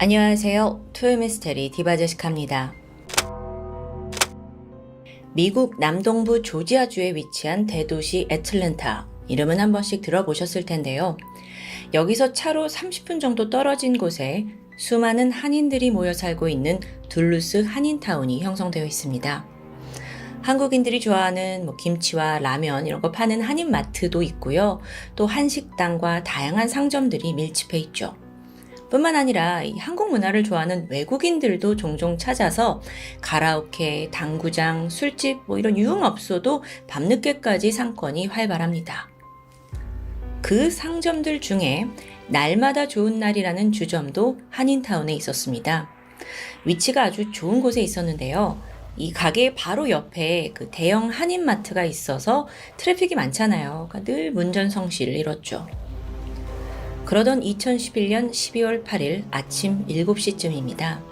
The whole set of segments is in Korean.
안녕하세요. 토요미스테리 디바제시카입니다. 미국 남동부 조지아주에 위치한 대도시 애틀랜타. 이름은 한 번씩 들어보셨을 텐데요. 여기서 차로 30분 정도 떨어진 곳에 수많은 한인들이 모여 살고 있는 둘루스 한인타운이 형성되어 있습니다. 한국인들이 좋아하는 김치와 라면 이런 거 파는 한인마트도 있고요. 또 한식당과 다양한 상점들이 밀집해 있죠. 뿐만 아니라 이 한국 문화를 좋아하는 외국인들도 종종 찾아서 가라오케, 당구장, 술집 이런 유흥업소도 밤늦게까지 상권이 활발합니다. 그 상점들 중에 날마다 좋은 날이라는 주점도 한인타운에 있었습니다. 위치가 아주 좋은 곳에 있었는데요. 이 가게 바로 옆에 그 대형 한인마트가 있어서 트래픽이 많잖아요. 그러니까 늘 문전성시를 이뤘죠. 그러던 2011년 12월 8일 아침 7시쯤입니다.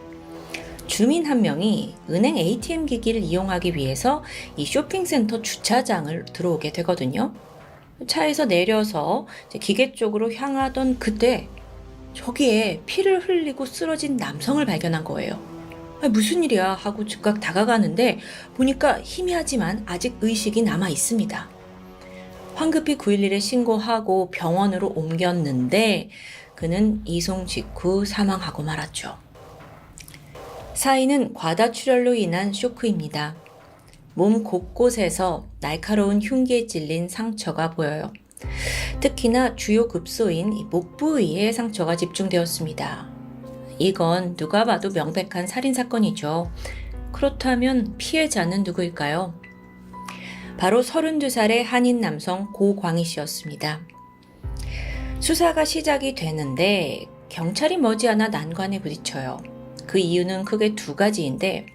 주민 한 명이 은행 ATM 기기를 이용하기 위해서 이 쇼핑센터 주차장을 들어오게 되거든요. 차에서 내려서 기계 쪽으로 향하던 그때 저기에 피를 흘리고 쓰러진 남성을 발견한 거예요. 무슨 일이야 하고 즉각 다가가는데 보니까 희미하지만 아직 의식이 남아 있습니다. 황급히 911에 신고하고 병원으로 옮겼는데 그는 이송 직후 사망하고 말았죠. 사인은 과다출혈로 인한 쇼크입니다. 몸 곳곳에서 날카로운 흉기에 찔린 상처가 보여요. 특히나 주요 급소인 목 부위에 상처가 집중되었습니다. 이건 누가 봐도 명백한 살인사건이죠. 그렇다면 피해자는 누구일까요? 바로 32살의 한인 남성 고광희 씨였습니다. 수사가 시작이 되는데 경찰이 머지않아 난관에 부딪혀요. 그 이유는 크게 두 가지인데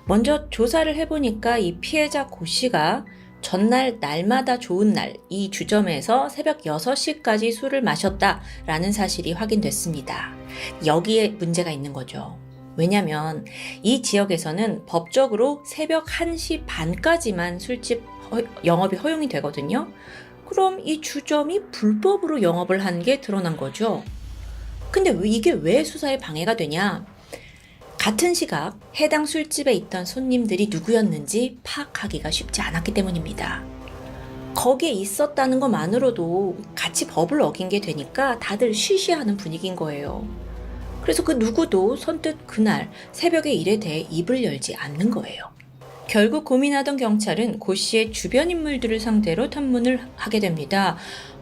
먼저 조사를 해보니까 이 피해자 고 씨가 전날 날마다 좋은 날 이 주점에서 새벽 6시까지 술을 마셨다라는 사실이 확인됐습니다. 여기에 문제가 있는 거죠. 왜냐면 이 지역에서는 법적으로 새벽 1시 반까지만 술집 영업이 허용이 되거든요. 그럼 이 주점이 불법으로 영업을 한 게 드러난 거죠. 근데 이게 왜 수사에 방해가 되냐? 같은 시각 해당 술집에 있던 손님들이 누구였는지 파악하기가 쉽지 않았기 때문입니다. 거기에 있었다는 것만으로도 같이 법을 어긴 게 되니까 다들 쉬쉬하는 분위기인 거예요. 그래서 그 누구도 선뜻 그날 새벽에 일에 대해 입을 열지 않는 거예요. 결국 고민하던 경찰은 고 씨의 주변 인물들을 상대로 탐문을 하게 됩니다.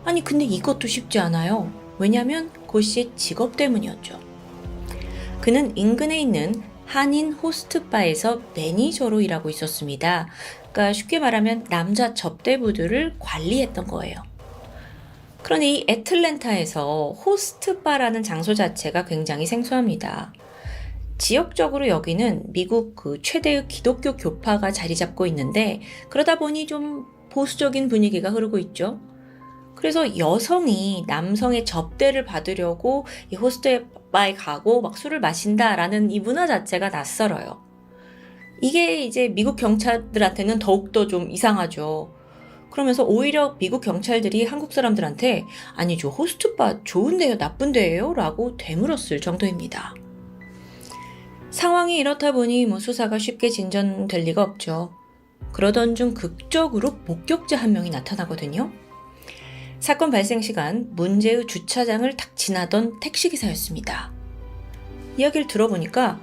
아니 근데 이것도 쉽지 않아요. 왜냐하면 고 씨의 직업 때문이었죠. 그는 인근에 있는 한인 호스트바에서 매니저로 일하고 있었습니다. 그러니까 쉽게 말하면 남자 접대부들을 관리했던 거예요. 그러니 이 애틀랜타에서 호스트바라는 장소 자체가 굉장히 생소합니다. 지역적으로 여기는 미국 최대의 기독교 교파가 자리 잡고 있는데 그러다 보니 좀 보수적인 분위기가 흐르고 있죠. 그래서 여성이 남성의 접대를 받으려고 이 호스트바에 가고 막 술을 마신다라는 이 문화 자체가 낯설어요. 이게 이제 미국 경찰들한테는 더욱더 좀 이상하죠. 그러면서 오히려 미국 경찰들이 한국 사람들한테 아니 저 호스트바 좋은데요 나쁜데요? 라고 되물었을 정도입니다. 상황이 이렇다 보니 수사가 쉽게 진전될 리가 없죠. 그러던 중 극적으로 목격자 한 명이 나타나거든요. 사건 발생 시간 문제의 주차장을 탁 지나던 택시기사였습니다. 이야기를 들어보니까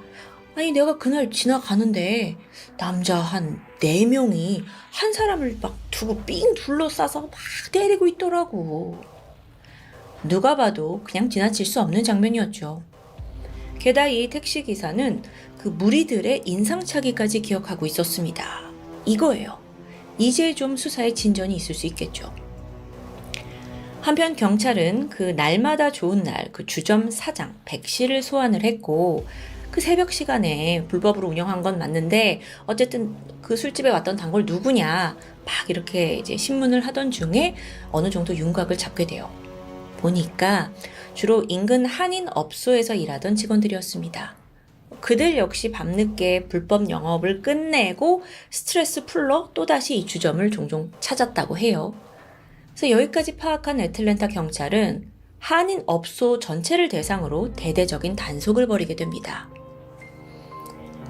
아니 내가 그날 지나가는데 남자 한 4명이 한 사람을 막 두고 삥 둘러싸서 막 때리고 있더라고. 누가 봐도 그냥 지나칠 수 없는 장면이었죠. 게다가 이 택시기사는 그 무리들의 인상착의까지 기억하고 있었습니다. 이거예요. 이제 좀 수사에 진전이 있을 수 있겠죠. 한편 경찰은 그 날마다 좋은 날 그 주점 사장 백 씨를 소환을 했고 그 새벽 시간에 불법으로 운영한 건 맞는데 어쨌든 그 술집에 왔던 단골 누구냐 막 이렇게 이제 신문을 하던 중에 어느 정도 윤곽을 잡게 돼요. 보니까 주로 인근 한인 업소에서 일하던 직원들이었습니다. 그들 역시 밤늦게 불법 영업을 끝내고 스트레스 풀러 또다시 이 주점을 종종 찾았다고 해요. 그래서 여기까지 파악한 애틀랜타 경찰은 한인 업소 전체를 대상으로 대대적인 단속을 벌이게 됩니다.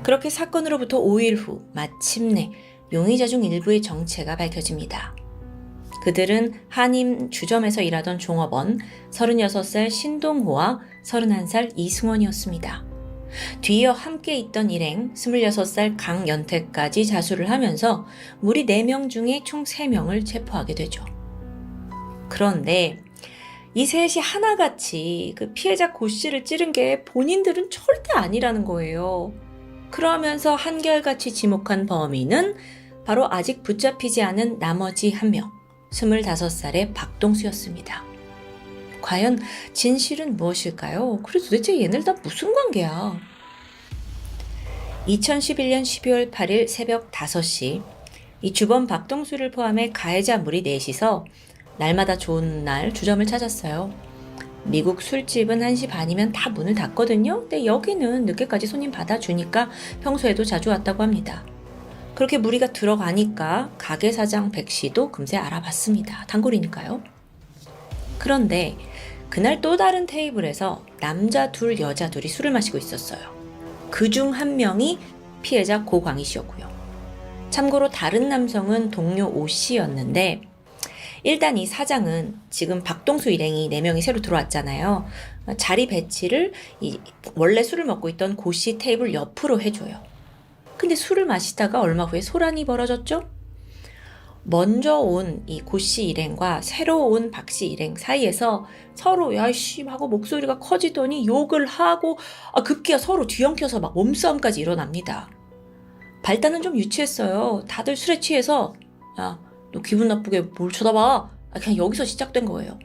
그렇게 사건으로부터 5일 후 마침내 용의자 중 일부의 정체가 밝혀집니다. 그들은 한인 주점에서 일하던 종업원 36살 신동호와 31살 이승원이었습니다. 뒤이어 함께 있던 일행 26살 강연태까지 자수를 하면서 무리 4명 중에 총 3명을 체포하게 되죠. 그런데 이 셋이 하나같이 그 피해자 고 씨를 찌른 게 본인들은 절대 아니라는 거예요. 그러면서 한결같이 지목한 범인은 바로 아직 붙잡히지 않은 나머지 한 명, 25살의 박동수였습니다. 과연 진실은 무엇일까요? 그래 도대체 얘네들 다 무슨 관계야? 2011년 12월 8일 새벽 5시 이 주범 박동수를 포함해 가해자 무리 4이서 날마다 좋은 날 주점을 찾았어요. 미국 술집은 1시 반이면 다 문을 닫거든요. 근데 여기는 늦게까지 손님 받아주니까 평소에도 자주 왔다고 합니다. 그렇게 무리가 들어가니까 가게 사장 백 씨도 금세 알아봤습니다. 단골이니까요. 그런데 그날 또 다른 테이블에서 남자 둘, 여자 둘이 술을 마시고 있었어요. 그중 한 명이 피해자 고광희 씨였고요. 참고로 다른 남성은 동료 오 씨였는데 일단 이 사장은 지금 박동수 일행이 4명이 새로 들어왔잖아요. 자리 배치를 원래 술을 먹고 있던 고 씨 테이블 옆으로 해줘요. 근데 술을 마시다가 얼마 후에 소란이 벌어졌죠? 먼저 온 이 고 씨 일행과 새로 온 박 씨 일행 사이에서 서로 야이씨 하고 목소리가 커지더니 욕을 하고 급기야 서로 뒤엉켜서 막 몸싸움까지 일어납니다. 발단은 좀 유치했어요. 다들 술에 취해서 야, 너 기분 나쁘게 뭘 쳐다봐? 그냥 여기서 시작된 거예요.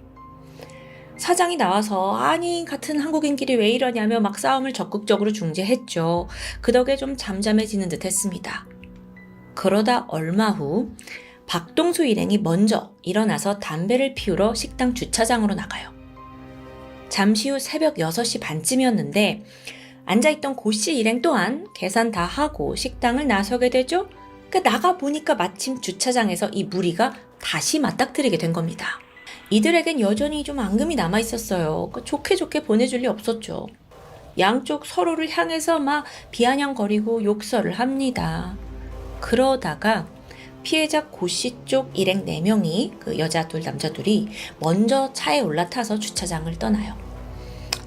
사장이 나와서 아니 같은 한국인끼리 왜 이러냐며 막 싸움을 적극적으로 중재했죠. 그 덕에 좀 잠잠해지는 듯 했습니다. 그러다 얼마 후 박동수 일행이 먼저 일어나서 담배를 피우러 식당 주차장으로 나가요. 잠시 후 새벽 6시 반쯤이었는데 앉아있던 고 씨 일행 또한 계산 다 하고 식당을 나서게 되죠. 나가보니까 마침 주차장에서 이 무리가 다시 맞닥뜨리게 된 겁니다. 이들에겐 여전히 좀 앙금이 남아있었어요. 좋게 보내줄 리 없었죠. 양쪽 서로를 향해서 막 비아냥거리고 욕설을 합니다. 그러다가 피해자 고 씨 쪽 일행 4명이 그 여자 둘 남자 둘이 먼저 차에 올라타서 주차장을 떠나요.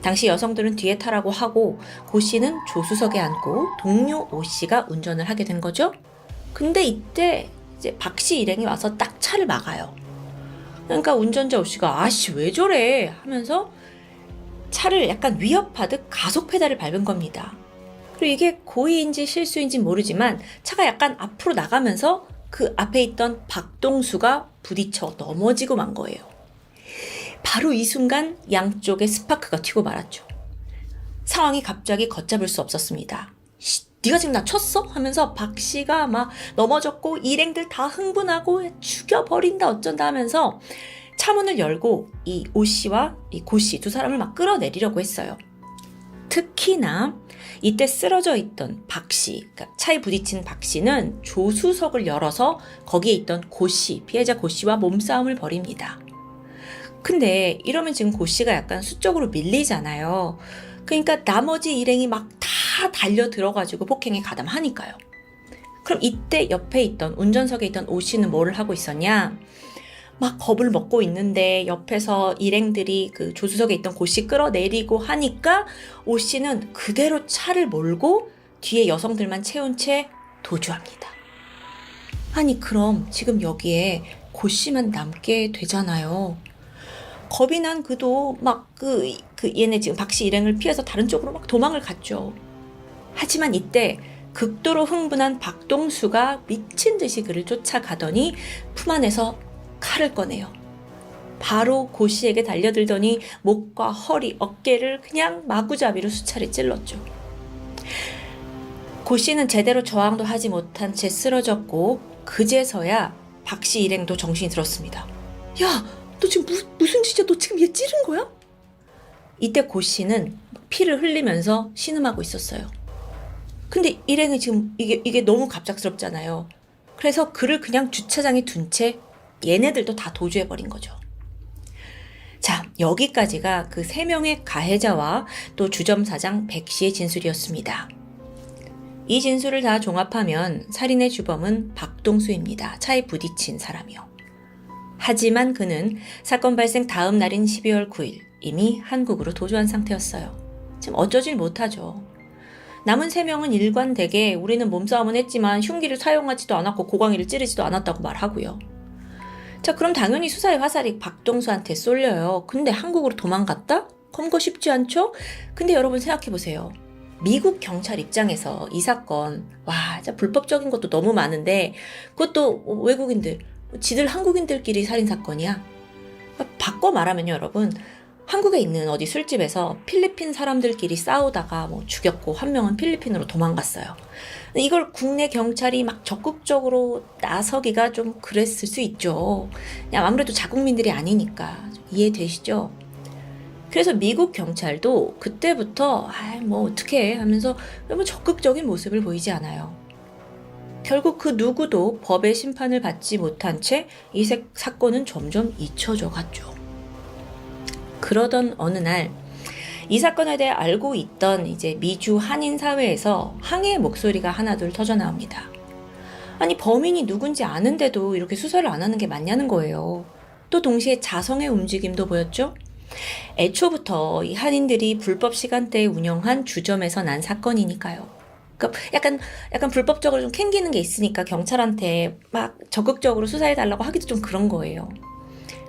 당시 여성들은 뒤에 타라고 하고 고 씨는 조수석에 앉고 동료 오 씨가 운전을 하게 된 거죠. 근데 이때 이제 박 씨 일행이 와서 딱 차를 막아요. 그러니까 운전자 오 씨가 아씨 왜 저래 하면서 차를 약간 위협하듯 가속 페달을 밟은 겁니다. 그리고 이게 고의인지 실수인지 모르지만 차가 약간 앞으로 나가면서 그 앞에 있던 박동수가 부딪혀 넘어지고 만 거예요. 바로 이 순간 양쪽에 스파크가 튀고 말았죠. 상황이 갑자기 걷잡을 수 없었습니다. 네가 지금 나 쳤어? 하면서 박 씨가 막 넘어졌고 일행들 다 흥분하고 죽여버린다 어쩐다 하면서 차문을 열고 이 오 씨와 이 고 씨 두 사람을 막 끌어내리려고 했어요. 특히나 이때 쓰러져 있던 박 씨, 그러니까 차에 부딪힌 박 씨는 조수석을 열어서 거기에 있던 고 씨, 피해자 고 씨와 몸싸움을 벌입니다. 근데 이러면 지금 고 씨가 약간 수적으로 밀리잖아요. 그러니까 나머지 일행이 막 다 달려 들어가지고 폭행에 가담하니까요. 그럼 이때 옆에 있던 운전석에 있던 오 씨는 뭐를 하고 있었냐? 막 겁을 먹고 있는데 옆에서 일행들이 그 조수석에 있던 고 씨 끌어내리고 하니까 오 씨는 그대로 차를 몰고 뒤에 여성들만 채운 채 도주합니다. 아니 그럼 지금 여기에 고 씨만 남게 되잖아요. 겁이 난 그도 막 얘네 지금 박 씨 일행을 피해서 다른 쪽으로 막 도망을 갔죠. 하지만 이때 극도로 흥분한 박동수가 미친 듯이 그를 쫓아가더니 품 안에서 칼을 꺼내요. 바로 고 씨에게 달려들더니 목과 허리, 어깨를 그냥 마구잡이로 수차례 찔렀죠. 고 씨는 제대로 저항도 하지 못한 채 쓰러졌고 그제서야 박 씨 일행도 정신이 들었습니다. 야, 너 지금 무슨 짓이야? 너 지금 얘 찌른 거야? 이때 고 씨는 피를 흘리면서 신음하고 있었어요. 근데 일행이 지금 이게 너무 갑작스럽잖아요. 그래서 그를 그냥 주차장에 둔 채 얘네들도 다 도주해버린 거죠. 자, 여기까지가 그 3명의 가해자와 또 주점사장 백 씨의 진술이었습니다. 이 진술을 다 종합하면 살인의 주범은 박동수입니다. 차에 부딪힌 사람이요. 하지만 그는 사건 발생 다음 날인 12월 9일 이미 한국으로 도주한 상태였어요. 지금 어쩌질 못하죠. 남은 3명은 일관되게 우리는 몸싸움은 했지만 흉기를 사용하지도 않았고 고광이를 찌르지도 않았다고 말하고요. 자, 그럼 당연히 수사의 화살이 박동수한테 쏠려요. 근데 한국으로 도망갔다? 검거 쉽지 않죠? 근데 여러분 생각해보세요. 미국 경찰 입장에서 이 사건, 와, 진짜 불법적인 것도 너무 많은데 그것도 외국인들, 지들 한국인들끼리 살인사건이야. 바꿔 말하면요, 여러분. 한국에 있는 어디 술집에서 필리핀 사람들끼리 싸우다가 뭐 죽였고 한 명은 필리핀으로 도망갔어요. 이걸 국내 경찰이 막 적극적으로 나서기가 좀 그랬을 수 있죠. 그냥 아무래도 자국민들이 아니니까 이해되시죠? 그래서 미국 경찰도 그때부터 뭐 어떻게 하면서 너무 적극적인 모습을 보이지 않아요. 결국 그 누구도 법의 심판을 받지 못한 채 이 사건은 점점 잊혀져 갔죠. 그러던 어느 날 이 사건에 대해 알고 있던 이제 미주 한인 사회에서 항해의 목소리가 하나둘 터져 나옵니다. 아니, 범인이 누군지 아는데도 이렇게 수사를 안 하는 게 맞냐는 거예요. 또 동시에 자성의 움직임도 보였죠. 애초부터 이 한인들이 불법 시간대에 운영한 주점에서 난 사건이니까요. 그러니까 약간 불법적으로 좀 캥기는 게 있으니까 경찰한테 막 적극적으로 수사해달라고 하기도 좀 그런 거예요.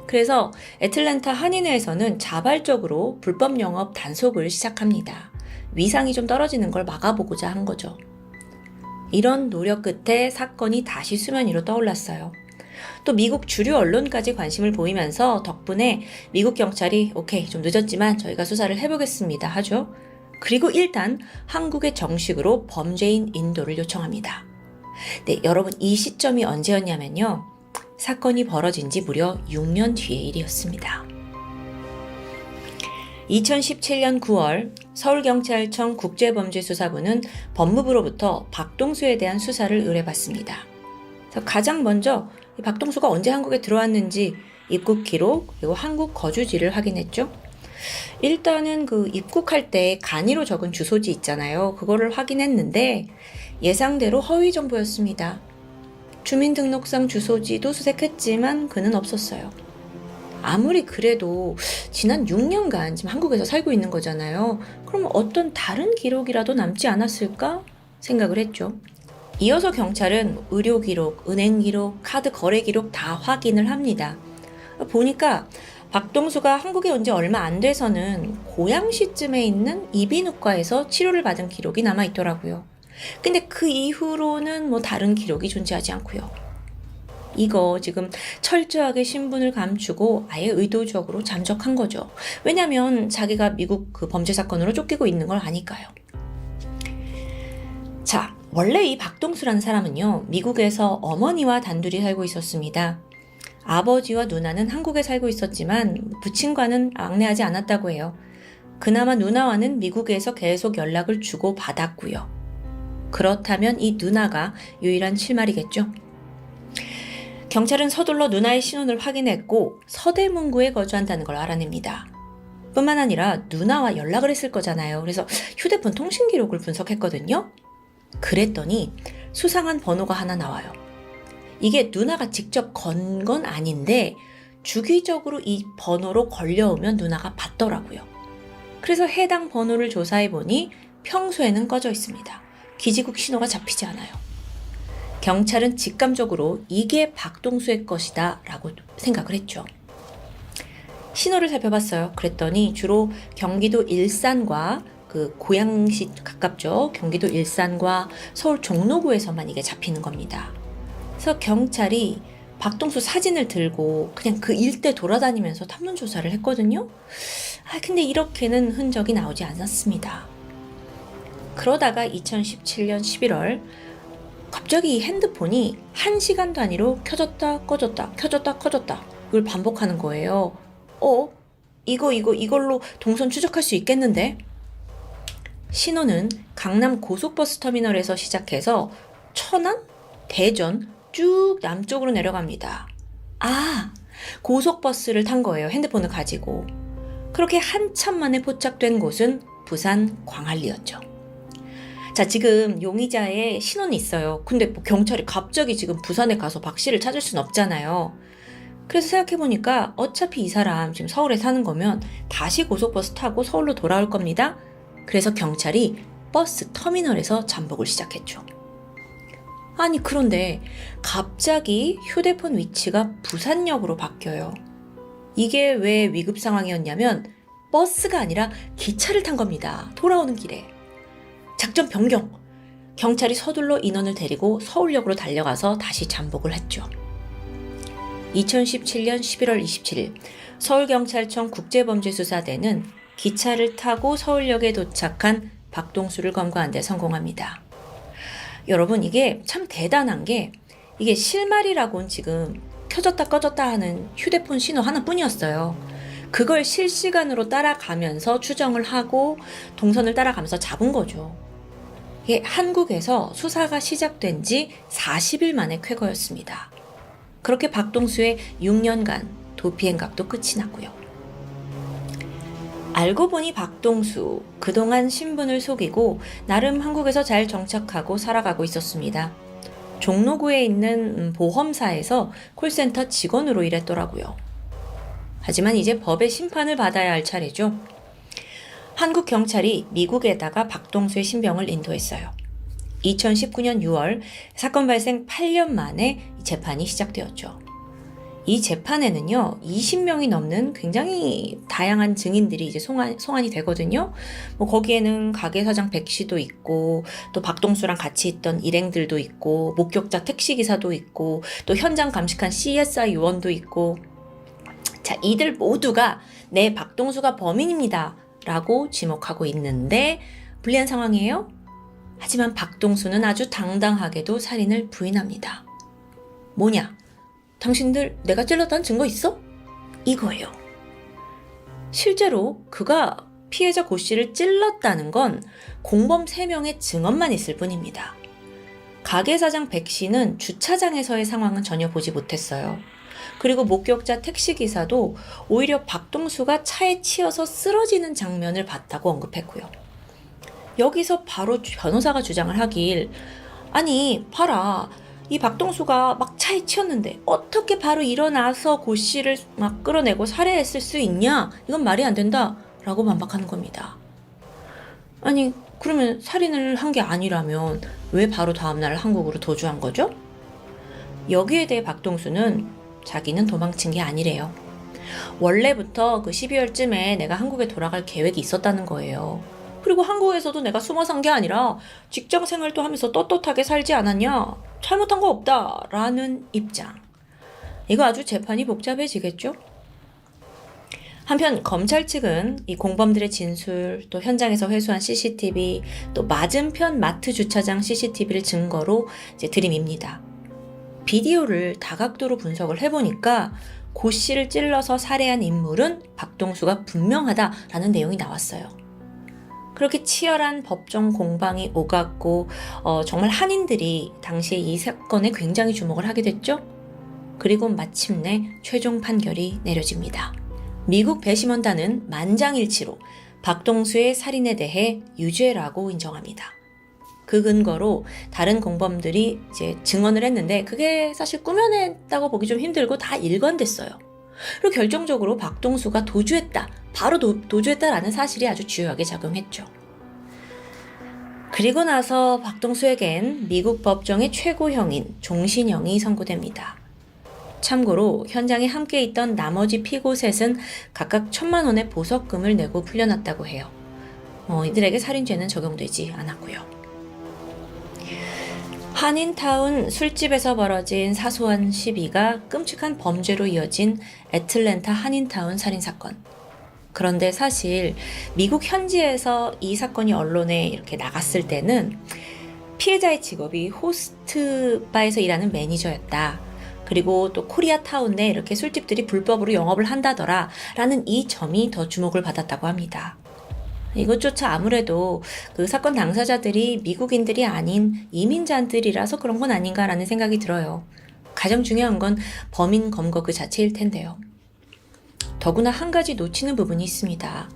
그래서 애틀랜타 한인회에서는 자발적으로 불법 영업 단속을 시작합니다. 위상이 좀 떨어지는 걸 막아보고자 한 거죠. 이런 노력 끝에 사건이 다시 수면 위로 떠올랐어요. 또 미국 주류 언론까지 관심을 보이면서 덕분에 미국 경찰이 오케이, 좀 늦었지만 저희가 수사를 해보겠습니다 하죠. 그리고 일단 한국에 정식으로 범죄인 인도를 요청합니다. 네, 여러분, 이 시점이 언제였냐면요. 사건이 벌어진 지 무려 6년 뒤의 일이었습니다. 2017년 9월 서울경찰청 국제범죄수사부는 법무부로부터 박동수에 대한 수사를 의뢰받습니다. 가장 먼저 박동수가 언제 한국에 들어왔는지 입국 기록 그리고 한국 거주지를 확인했죠. 일단은 그 입국할 때 간이로 적은 주소지 있잖아요. 그거를 확인했는데 예상대로 허위 정보였습니다. 주민등록상 주소지도 수색했지만 그는 없었어요. 아무리 그래도 지난 6년간 지금 한국에서 살고 있는 거잖아요. 그럼 어떤 다른 기록이라도 남지 않았을까 생각을 했죠. 이어서 경찰은 의료 기록, 은행 기록, 카드 거래 기록 다 확인을 합니다. 보니까 박동수가 한국에 온 지 얼마 안 돼서는 고양시쯤에 있는 이비인후과에서 치료를 받은 기록이 남아 있더라고요. 근데 그 이후로는 뭐 다른 기록이 존재하지 않고요. 이거 지금 철저하게 신분을 감추고 아예 의도적으로 잠적한 거죠. 왜냐면 자기가 미국 그 범죄 사건으로 쫓기고 있는 걸 아니까요. 자, 원래 이 박동수라는 사람은요, 미국에서 어머니와 단둘이 살고 있었습니다. 아버지와 누나는 한국에 살고 있었지만 부친과는 왕래하지 않았다고 해요. 그나마 누나와는 미국에서 계속 연락을 주고 받았고요. 그렇다면 이 누나가 유일한 실마리겠죠. 경찰은 서둘러 누나의 신원을 확인했고 서대문구에 거주한다는 걸 알아냅니다. 뿐만 아니라 누나와 연락을 했을 거잖아요. 그래서 휴대폰 통신 기록을 분석했거든요. 그랬더니 수상한 번호가 하나 나와요. 이게 누나가 직접 건 건 아닌데 주기적으로 이 번호로 걸려오면 누나가 받더라고요. 그래서 해당 번호를 조사해보니 평소에는 꺼져 있습니다. 기지국 신호가 잡히지 않아요. 경찰은 직감적으로 이게 박동수의 것이다 라고 생각을 했죠. 신호를 살펴봤어요. 그랬더니 주로 경기도 일산과 그 고양시 가깝죠. 경기도 일산과 서울 종로구에서만 이게 잡히는 겁니다. 그래서 경찰이 박동수 사진을 들고 그냥 그 일대 돌아다니면서 탐문 조사를 했거든요. 근데 이렇게는 흔적이 나오지 않았습니다. 그러다가 2017년 11월 갑자기 이 핸드폰이 1시간 단위로 켜졌다 꺼졌다 켜졌다 꺼졌다 이걸 반복하는 거예요. 이걸로 동선 추적할 수 있겠는데? 신호는 강남 고속버스 터미널에서 시작해서 천안, 대전 쭉 남쪽으로 내려갑니다. 고속버스를 탄 거예요. 핸드폰을 가지고. 그렇게 한참 만에 포착된 곳은 부산 광안리였죠. 자, 지금 용의자의 신원이 있어요. 근데 뭐 경찰이 갑자기 지금 부산에 가서 박 씨를 찾을 순 없잖아요. 그래서 생각해보니까 어차피 이 사람 지금 서울에 사는 거면 다시 고속버스 타고 서울로 돌아올 겁니다. 그래서 경찰이 버스 터미널에서 잠복을 시작했죠. 아니, 그런데 갑자기 휴대폰 위치가 부산역으로 바뀌어요. 이게 왜 위급 상황이었냐면 버스가 아니라 기차를 탄 겁니다. 돌아오는 길에. 작전 변경. 경찰이 서둘러 인원을 데리고 서울역으로 달려가서 다시 잠복을 했죠. 2017년 11월 27일 서울경찰청 국제범죄수사대는 기차를 타고 서울역에 도착한 박동수를 검거한 데 성공합니다. 여러분, 이게 참 대단한 게 이게 실마리라고는 지금 켜졌다 꺼졌다 하는 휴대폰 신호 하나뿐이었어요. 그걸 실시간으로 따라가면서 추정을 하고 동선을 따라가면서 잡은 거죠. 이게 한국에서 수사가 시작된 지 40일 만의 쾌거였습니다. 그렇게 박동수의 6년간 도피 행각도 끝이 났고요. 알고 보니 박동수, 그동안 신분을 속이고 나름 한국에서 잘 정착하고 살아가고 있었습니다. 종로구에 있는 보험사에서 콜센터 직원으로 일했더라고요. 하지만 이제 법의 심판을 받아야 할 차례죠. 한국 경찰이 미국에다가 박동수의 신병을 인도했어요. 2019년 6월 사건 발생 8년 만에 재판이 시작되었죠. 이 재판에는요, 20명이 넘는 굉장히 다양한 증인들이 이제 송환이 되거든요. 뭐 거기에는 가게 사장 백 씨도 있고, 또 박동수랑 같이 있던 일행들도 있고, 목격자 택시기사도 있고, 또 현장 감식한 CSI 요원도 있고. 자, 이들 모두가 네, 박동수가 범인입니다 라고 지목하고 있는데 불리한 상황이에요. 하지만 박동수는 아주 당당하게도 살인을 부인합니다. 뭐냐? 당신들 내가 찔렀다는 증거 있어? 이거예요. 실제로 그가 피해자 고 씨를 찔렀다는 건 공범 3명의 증언만 있을 뿐입니다. 가게 사장 백 씨는 주차장에서의 상황은 전혀 보지 못했어요. 그리고 목격자 택시기사도 오히려 박동수가 차에 치여서 쓰러지는 장면을 봤다고 언급했고요. 여기서 바로 변호사가 주장을 하길, 아니 봐라, 이 박동수가 막 차에 치였는데 어떻게 바로 일어나서 고 씨를 막 끌어내고 살해했을 수 있냐? 이건 말이 안 된다 라고 반박하는 겁니다. 아니, 그러면 살인을 한 게 아니라면 왜 바로 다음날 한국으로 도주한 거죠? 여기에 대해 박동수는 자기는 도망친 게 아니래요. 원래부터 그 12월쯤에 내가 한국에 돌아갈 계획이 있었다는 거예요. 그리고 한국에서도 내가 숨어 산 게 아니라 직장 생활도 하면서 떳떳하게 살지 않았냐? 잘못한 거 없다 라는 입장. 이거 아주 재판이 복잡해지겠죠? 한편 검찰 측은 이 공범들의 진술, 또 현장에서 회수한 CCTV, 또 맞은편 마트 주차장 CCTV를 증거로 이제 들이밉니다. 비디오를 다각도로 분석을 해보니까 고 씨를 찔러서 살해한 인물은 박동수가 분명하다라는 내용이 나왔어요. 그렇게 치열한 법정 공방이 오갔고 정말 한인들이 당시에 이 사건에 굉장히 주목을 하게 됐죠. 그리고 마침내 최종 판결이 내려집니다. 미국 배심원단은 만장일치로 박동수의 살인에 대해 유죄라고 인정합니다. 그 근거로 다른 공범들이 이제 증언을 했는데 그게 사실 꾸며냈다고 보기 좀 힘들고 다 일관됐어요. 그리고 결정적으로 박동수가 도주했다, 바로 도주했다라는 사실이 아주 주요하게 작용했죠. 그리고 나서 박동수에겐 미국 법정의 최고형인 종신형이 선고됩니다. 참고로 현장에 함께 있던 나머지 피고 셋은 각각 1,000만 원의 보석금을 내고 풀려났다고 해요. 이들에게 살인죄는 적용되지 않았고요. 한인타운 술집에서 벌어진 사소한 시비가 끔찍한 범죄로 이어진 애틀랜타 한인타운 살인사건. 그런데 사실 미국 현지에서 이 사건이 언론에 이렇게 나갔을 때는 피해자의 직업이 호스트바에서 일하는 매니저였다. 그리고 또 코리아타운 내 이렇게 술집들이 불법으로 영업을 한다더라 라는 이 점이 더 주목을 받았다고 합니다. 이것조차 아무래도 그 사건 당사자들이 미국인들이 아닌 이민자들이라서 그런 건 아닌가라는 생각이 들어요. 가장 중요한 건 범인 검거 그 자체일 텐데요. 더구나 한 가지 놓치는 부분이 있습니다.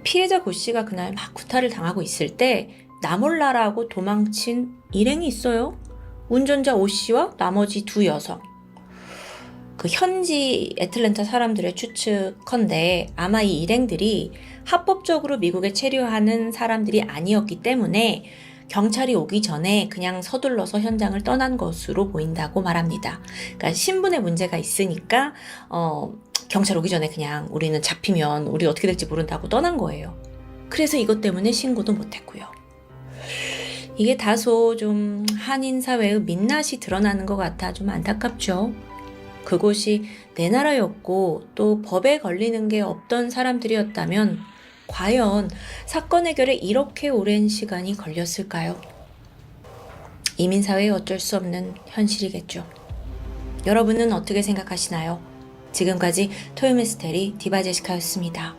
피해자 고 씨가 그날 막 구타를 당하고 있을 때 나 몰라라고 도망친 일행이 있어요. 운전자 오 씨와 나머지 두 여성. 그 현지 애틀랜타 사람들의 추측컨대 아마 이 일행들이 합법적으로 미국에 체류하는 사람들이 아니었기 때문에 경찰이 오기 전에 그냥 서둘러서 현장을 떠난 것으로 보인다고 말합니다. 그러니까 신분에 문제가 있으니까 경찰 오기 전에 그냥 우리는 잡히면 우리 어떻게 될지 모른다고 떠난 거예요. 그래서 이것 때문에 신고도 못했고요. 이게 다소 좀 한인 사회의 민낯이 드러나는 것 같아 좀 안타깝죠. 그곳이 내 나라였고 또 법에 걸리는 게 없던 사람들이었다면 과연 사건 해결에 이렇게 오랜 시간이 걸렸을까요? 이민사회의 어쩔 수 없는 현실이겠죠. 여러분은 어떻게 생각하시나요? 지금까지 토요미스테리 디바제시카였습니다.